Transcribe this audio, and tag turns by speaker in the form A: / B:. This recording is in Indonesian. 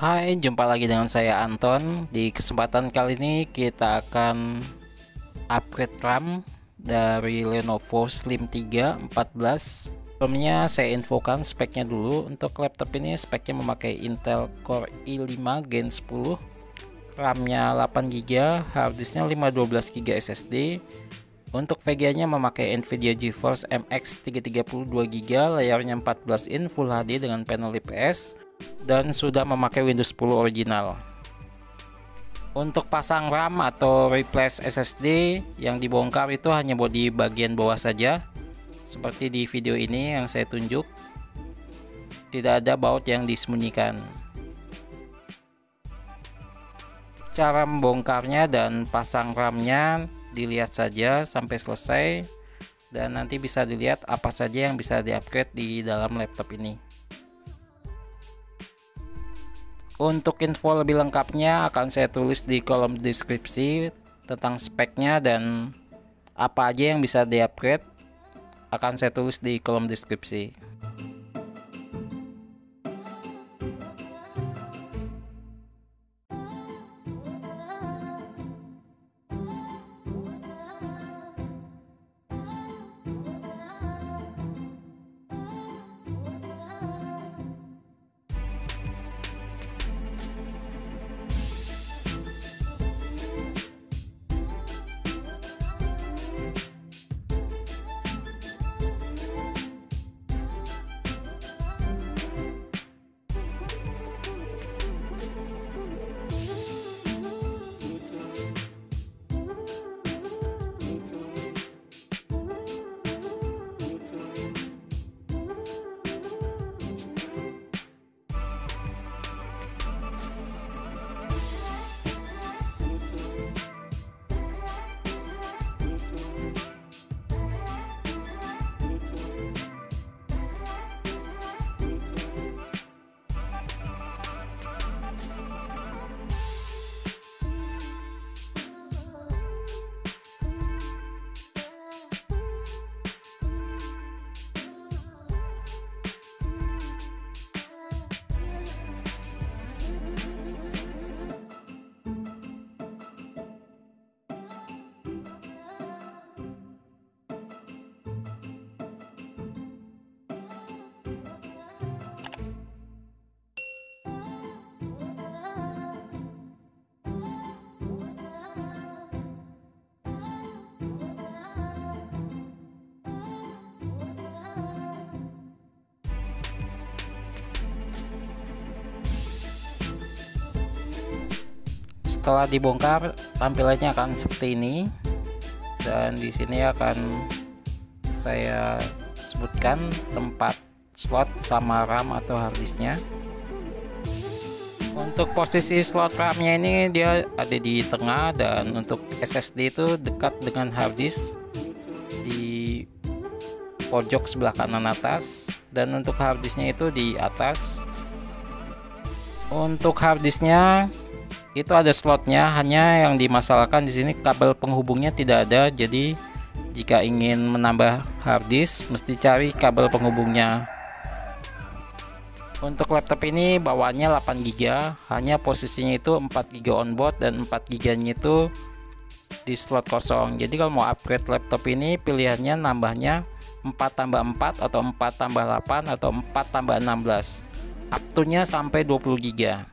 A: Hai, jumpa lagi dengan saya Anton. Di kesempatan kali ini kita akan upgrade RAM dari Lenovo Slim 3 14. Sebelumnya saya infokan speknya dulu. Untuk laptop ini speknya memakai Intel Core i5 Gen 10, RAM-nya 8GB, harddisknya 512GB SSD. Untuk VGA-nya memakai Nvidia GeForce MX 332GB, layarnya 14 in Full HD dengan panel IPS, dan sudah memakai Windows 10 original. Untuk pasang RAM atau replace SSD, yang dibongkar itu hanya bodi bagian bawah saja, seperti di video ini yang saya tunjuk. Tidak ada baut yang disembunyikan. Cara membongkarnya dan pasang RAM-nya dilihat saja sampai selesai, dan nanti bisa dilihat apa saja yang bisa di-upgrade di dalam laptop ini. Untuk info lebih lengkapnya akan saya tulis di kolom deskripsi tentang speknya, dan apa aja yang bisa di-upgrade akan saya tulis di kolom deskripsi. Setelah dibongkar, tampilannya akan seperti ini, dan di sini akan saya sebutkan tempat slot sama RAM atau harddisknya. Untuk posisi slot RAM-nya ini dia ada di tengah, dan untuk SSD itu dekat dengan harddisk di pojok sebelah kanan atas, dan untuk harddisknya itu di atas. Untuk harddisknya itu ada slotnya, hanya yang dimasalahkan di sini kabel penghubungnya tidak ada. Jadi jika ingin menambah harddisk mesti cari kabel penghubungnya. Untuk laptop ini bawaannya 8GB, hanya posisinya itu 4GB onboard dan 4GB nya itu di slot kosong. Jadi kalau mau upgrade laptop ini pilihannya nambahnya 4+4 atau 4+8 atau 4+16, up to nya sampai 20GB.